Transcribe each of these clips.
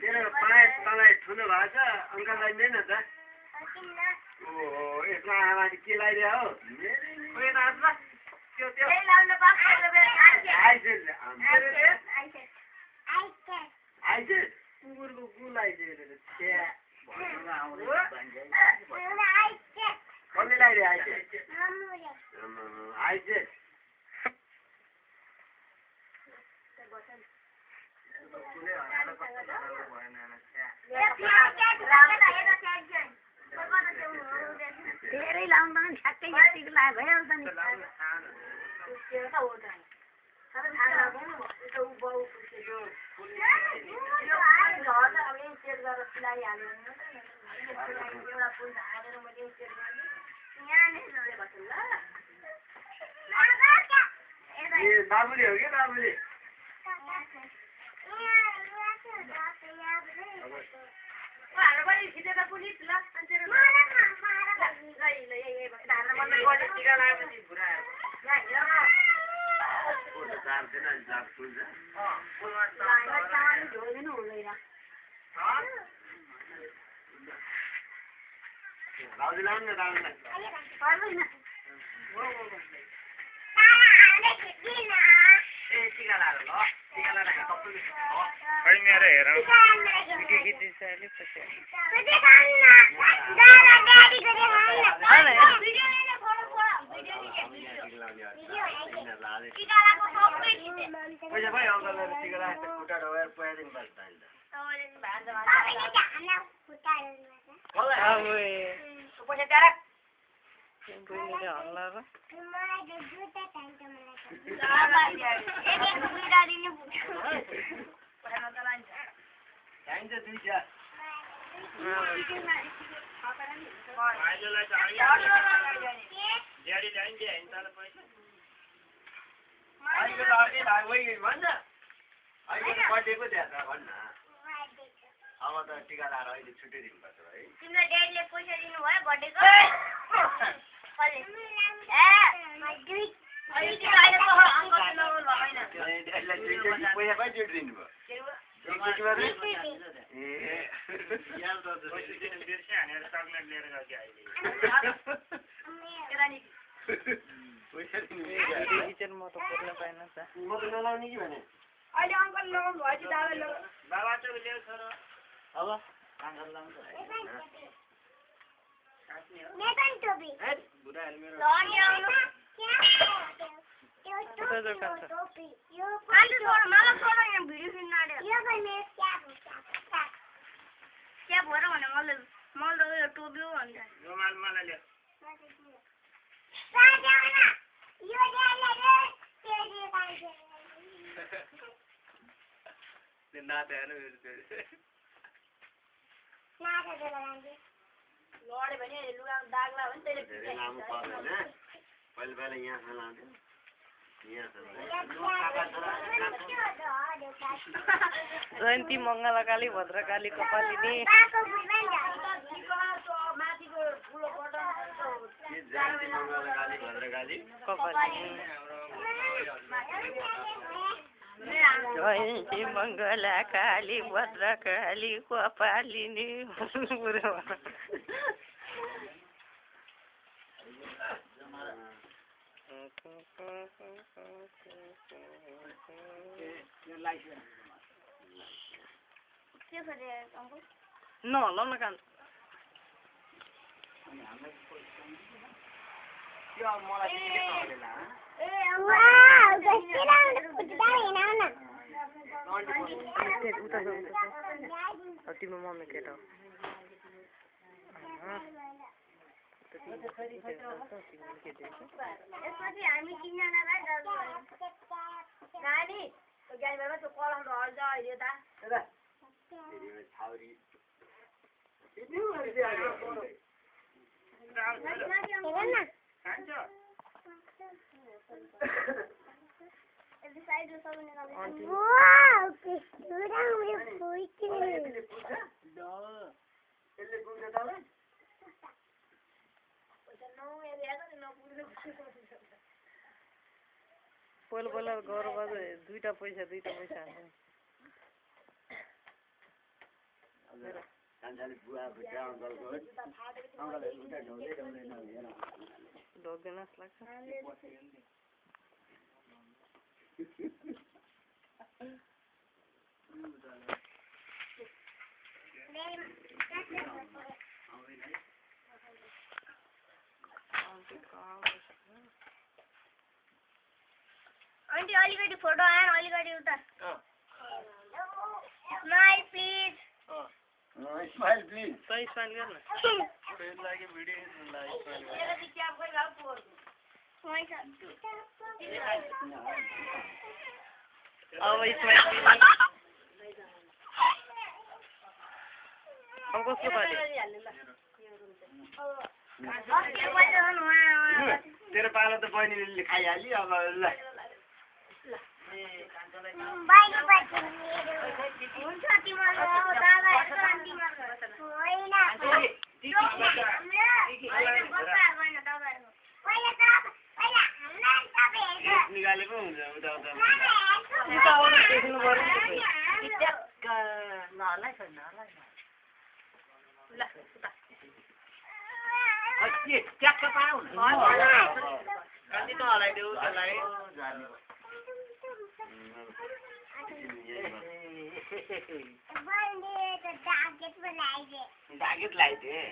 तेरो पाए तँलाई ठुलो भएको छ अङ्कललाई नै न त ओहो यसमा आमाले के लगाइदियो हो कुकुरको गु लगाइदियो कसले लगाइदियो आइजे धेरै लाउनु पनि ठ्याक्कै यतिको लाग्यो भइहाल्छ नि बाबुले हो कि बाबुले मेरो हेरौँ के दिन्छ अहिले पछि पैसा भाइ अङ्कललाई टिका लगाएर खुट्टा ढोएर पुऱ्याइदिनु पर्छ चाहिन्छ दुईटा बर्थडेको दिएको भन्न अब त टिका लगाएर अहिले छुट्टी दिनुपर्छ है तिम्रो ड्याडीले पैसा दिनुभयो बर्थडेको पैसा कहिले छुट्टी दिनुभयो म त बोल्न पाएन त म त नलाउने कि भने अहिले अङ्कल लगाउनु भयो कि दादा लगाउनु बाबा चाहिँ ल्याउ छोरो अब अङ्कल लाउँछ बुढाहरू मेरो टोप्यो भन्छ रुमाल मलाई ल्याऊ लड्यो भने लुगा दाग्ला भने धेरै लामो पर्दैन पहिले पहिले यहाँ लाउँथ्यो जयन्ती मङ्गलकाली भद्रकाली कपालिनी जयन्ती मङ्गलकाली भद्रकाली कपालिनी जयन्ती मङ्गलकाली भद्रकाली कपालिनी नहलाउन कान्छ तिम्रो मम्मी केटा हामी तिनजनालाई नानी गाईमा त्यो कलम हल्छ अहिले त पहिला गरौँ दुईटा पैसा कान्छाले बुवा भित्र अङ्कलको ढोक्दैन जस्तो लाग्छ आन्टी अलिकति फोटो आएन अलिकति उता स्माइल प्लिज स्माइल प्लिज सही स्माइल गर्न लागि भिडियो अब स्माइल अब कस्तो पार्टी तेरो पालो त बहिनीले खाइहाल्यो अब ल निकालेको हुन्छ उता देख्नु पर्यो डाकेट लाइदिए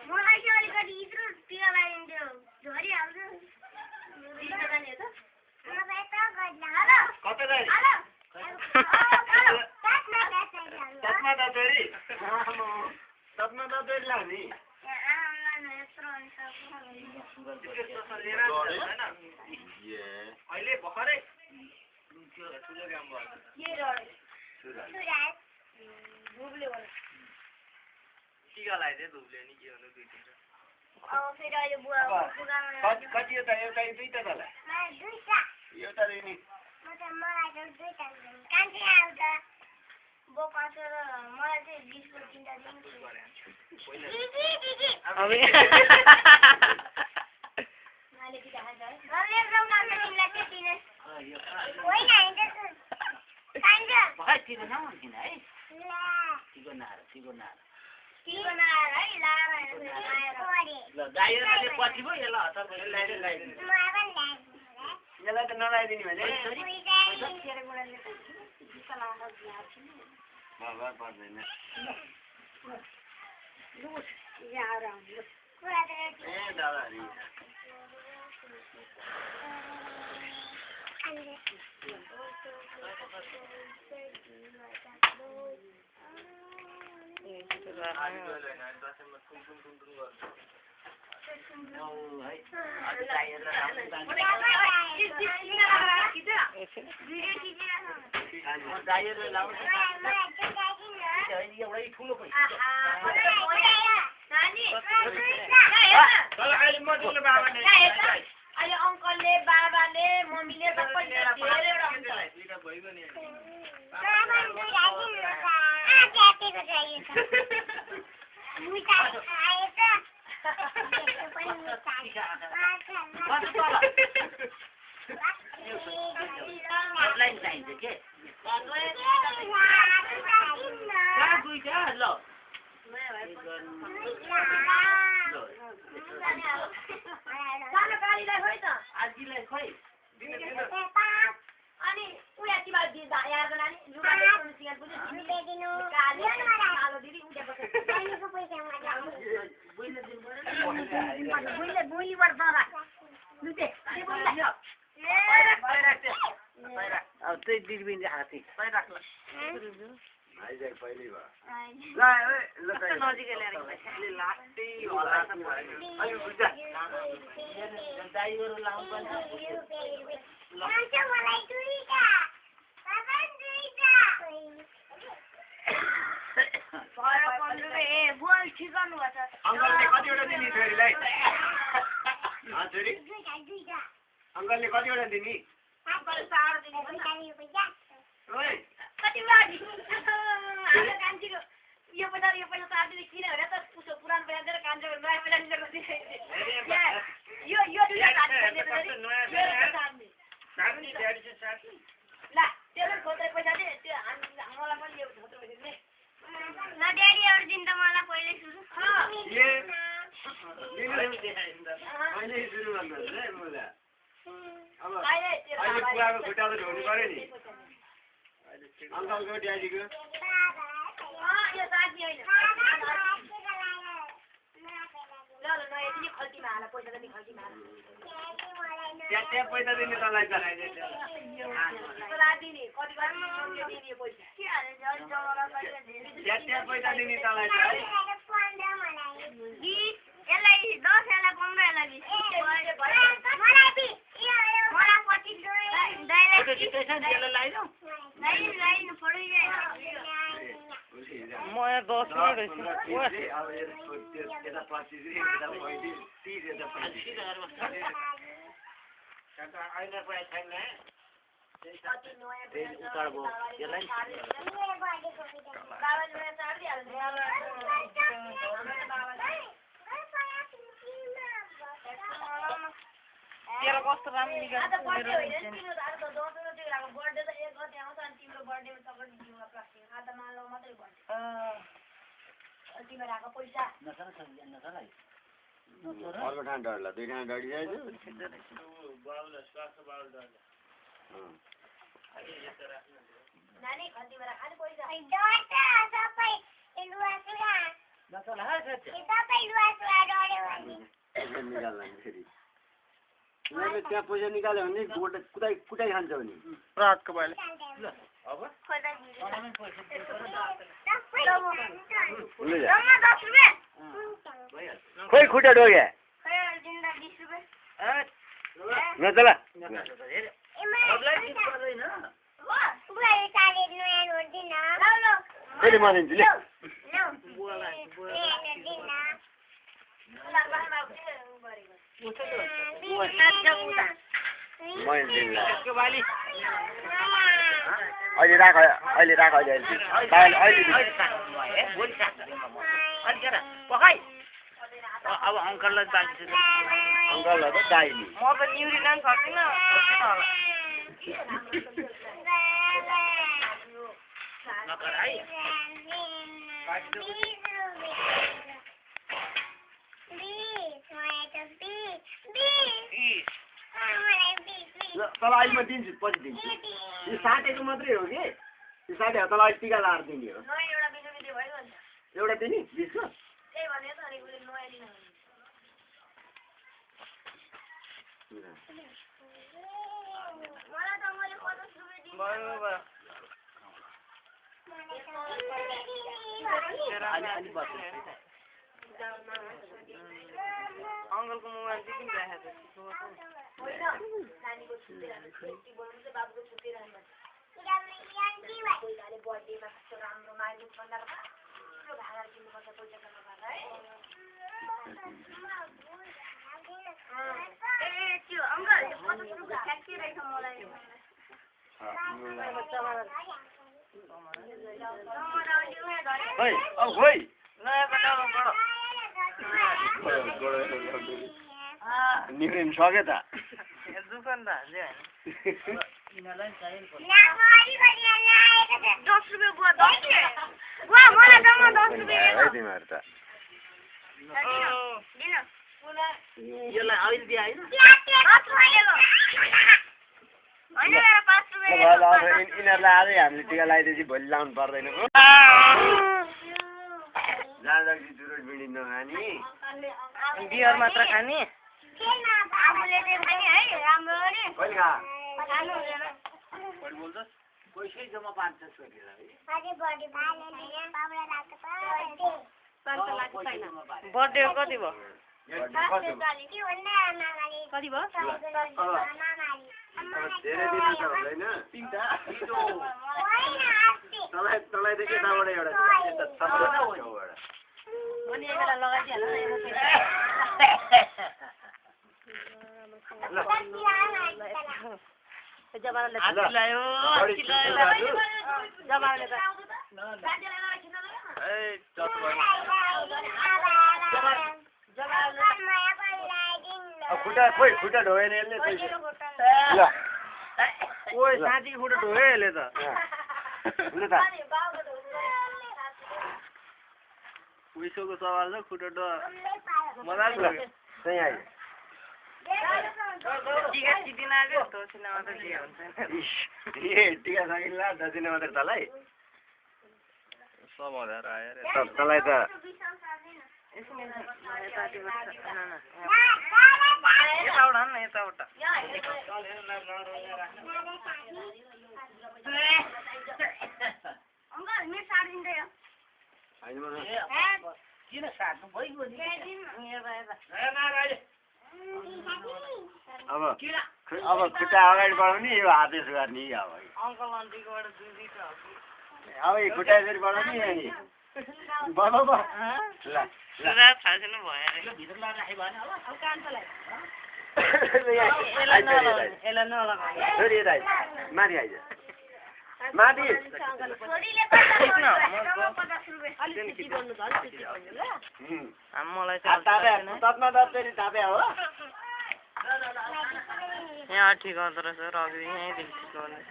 मलाई चाहिँ अलिकति इत्रो टिका लगाइदिन्थ्यो झरिहाल्छु कता गए सपना दतरी लाग्ने अहिले भर्खरै ठुलो काम भयो टिका लगाइदिए धुपले नि के हुनु दुई तिनवटा कति एउटा दुईटा होला एउटा नि यसलाई त नलाइदिने भने पर्दैन ए दादा अहिले अङ्कलले बाबाले मम्मीले सबैले धेरैवटा हुन्छ अनि उया तिमीलाई दिदा यारको नानी लुगा ल्याउनु सिकाइ बुझ्यो तिमीले दिनु काले कालो दिदी उठे बस्छ नानीको पैसा मलाई बुइले दिन पर्यो बुइले पर्छ दादा लुटे के बोल्ला अब त्यही दिदी बिन हाथी राख्ला आइज पहिले भयो आई ल ए ल त नजिकै ल्याएर अहिले लास्टै होला अलि बुझ्छ दाइहरू लाउनु पर्छ मान्छे मलाई दुईटा बाबा दुईटा पर 15 ए बोल ठिकाउनु भछ अङ्कलले कतिवटा दिने छोरीलाई छोरी दुईटा अङ्कलले कतिवटा दिने अङ्कल सारो दिने पैसा ओइ कति बाजी हाम्रो कान्छीको यो पैसा सार दिने किन भने त उसो पुरानो पैसा दिएर कान्छीको नयाँ पैसा दिएर कति यो दुईटा ल त्यसले खोज्दै पैसा दे त्यो मलाई पनि यो खोज्दै पैसा दिने ल ड्याडी अरु दिन त मलाई पहिले सुरु ए अहिले सुरु गर्नु है मलाई अब अहिले पुरानो खुट्टा त ढोग्नु पर्यो नि अङ्कलको ड्याडीको यो साथी होइन ल नयाँ दिने खल्टीमा हाल पैसा त नि खल्टीमा हाल त्यहाँ पैसा दिने तँलाई त दिने कति दिने पैसा के हाले जल जमरा कहिले त्यहाँ पैसा दिने तँलाई त है यसलाई 10 यसलाई 15 यसलाई 20 मलाई 25 डाइरेक्ट लाइन पढ्दै म यहाँ 10 मिनेट रहेछु अब यता 25 यता 35 30 यता 35 अहिले पैसा छैन कति नयाँ तेरो कस्तो राम्रो निकाल्छ मेरो बर्थडे त 1 गते आउँछ अनि तिम्रो बर्थडेमा चकलेट दिउँला प्लास्टिक खातामा लो मात्रै बर्थडे तिम्रो आएको पैसा अर्को ठाउँ डरला दुई ठाउँ डरिरहेको नानी खल्तीमा खाने पैसा निकाल्ला फेरि उनीहरूले त्यहाँ पैसा निकाल्यो भने कुटाइ खान्छ भने रातको बाले खोइ खुट्टा डोग्या नचला कहिले म दिन्छु ले अहिले राख अहिले अब अङ्कललाई बाँकी छ अङ्कललाई त दाइली म त निउरी लान सक्दिनँ नकर है तल अहिले म दिन्छु पछि दिन्छु यो साटेको मात्रै हो कि यो साटेको तल अहिले टिका लाएर दिने हो एउटा बिजुली भयो नि एउटा दिने 20 को त्यही भने त अनि उसले नयाँ दिनु मलाई त मैले 50 रुपैयाँ दिनु भयो भयो अङ्कलको मोबाइल चाहिँ किन राखेको होइन नानीको छुट्टी छुट्टी बोल्नु चाहिँ बाबुको छुट्टी राख्नु पहिलाले बर्थडेमा कस्तो राम्रो माग्नु भन्दा राम्रो भाडा किन्नुपर्छ पैसा जम्मा गरेर है त्यो अङ्कल 50 रुपैयाँ ठ्याक्कै रहेछ मलाई है अब खोइ नयाँ बताउनु निक्लिन सक्यो त दुःख नि त हाल्यो होइन 10 रुपैयाँ बुवा 10 रुपैयाँ बुवा मलाई जम्मा 10 रुपैयाँ है तिमीहरू त दिनु यसलाई अहिले दिए होइन यिनीहरूलाई आजै हामीले टिका लगाइदिएपछि भोलि लाउनु पर्दैन जाँदा जुरो बिडी नखाने बियर मात्र खाने आफूले चाहिँ खाने है राम्रो कहिले खा खानु हुँदैन पैसै जम्मा पार्छ छोरीलाई अरे बडी भाले बाबुलाई लाग्छ बर्थडे बर्थडे कति भयो कति भयो धेरै दिन त हुँदैन तिनटा तँलाइदेखि यताबाट एउटा खुट्टा ढोएन यसले ओइ साँच्चीको खुट्टा ढोए यसले त उइसोको सवाल छ खुट्टा ढो मजाले लाग्यो त्यही आयो टिका सिटिन आएको दक्षिणामा त के हुन्छ ए टिका सकिला दक्षिणामा त तँलाई सब हजार आयो रे तँलाई त यताबाट न यताबाट अंकल मैं साथ दिन दे किन साट्नु भइगयो नि अब खुट्टा अगाडि बढाउने यो हात यसो गर्ने अब अङ्कल आन्टीकोबाट 2 लिटर अब यो खुट्टा यसरी बढाउने अनि बाबा ल सुधा थाहा छैन भयो अरे भित्र लगाएर राखे भएन होला अब कान्छोलाई यसलाई नलगाउने छोरी यता आइज माथि आइज माथि छोरीले 50 रुपैयाँ अलिक चिठी गर्नु त अलिक चिठी गर्नु ल मलाई ताप्या तत्मा तत्तेरी ताप्या हो यहाँ ठिक गर्दो रहेछ रवि यहीँदेखि ठिक गर्ने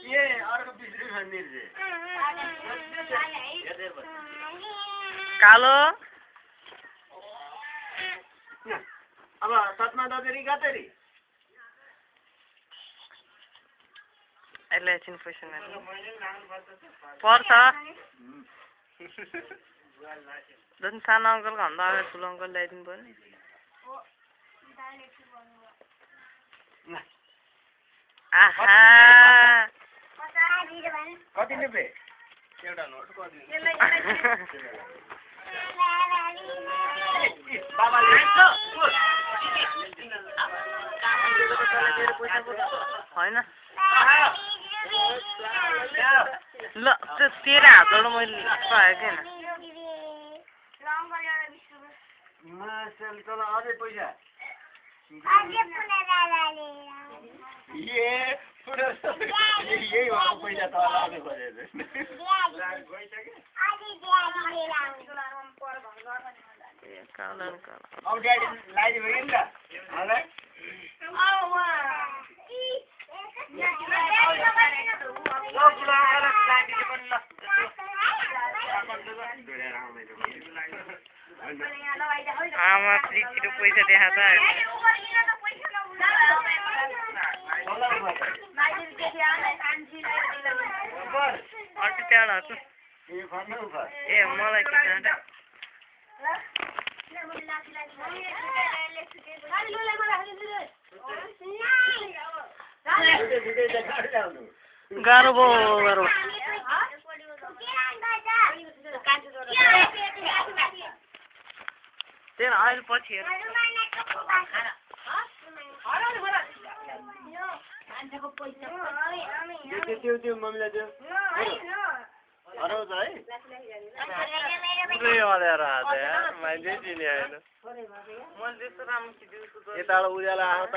ए अर्को 20 रुपियाँ निर्जे कालो अब तत्मा तत्तेरी गतेरी यसलाई एकछिन पैसा पर्छ झन् सानो अङ्कलको भन्दा अगाडि ठुलो अङ्कल ल्याइदिनु पर्यो नि आहा कति रुपियाँ एउटा नोट कति बाबाले होइन ल त्यो 13 हातबाट मैले पाएको थिएन मासल तल अझै पैसा यही भएको पैसा त अझै खोजेर अब ड्याडी लगाइदियो कि नि त मलाई आमा छिटो पैसा देखा त अल्टी त्यहाँबाट ए मलाई के खाँदा गाह्रो भयो त्यही अहिले पछि त्यो मम्मीलाई त्यो हराउँछ है पुरै हराएर आएको यार मैले चिने होइन मैले त्यस्तो राम्रो खिच्छु यताबाट उज्यालो आएको त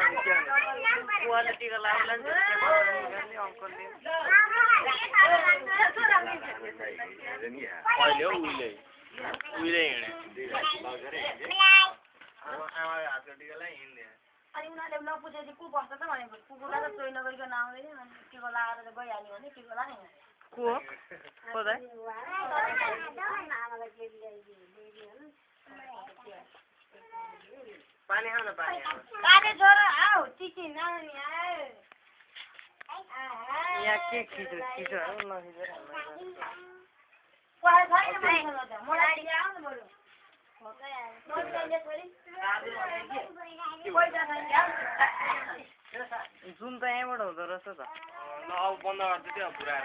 उहाँले टिका लाग्ला नि अङ्कलले अहिले हो उहिले हिँडे आमाको हातको टिकालाई हिँड्ने अनि उनीहरूले नपुछेपछि को बस्छ त भनेको कुकुरलाई त चोइ नगरिकन आउँदैन अनि टिको लगाएर त गइहाल्यो भने टिको लाग्यो को हो दाइ पानी खाऊ न पानी काले ज्वरो आऊ चिची नानी आयो यहाँ के खिच्यो नखिचेर कोही छैन मान्छेलाई त मलाई आउनु पर्यो जुन त यहीँबाट हुँदो रहेछ त ल अब बन्द गरिदियो पुरा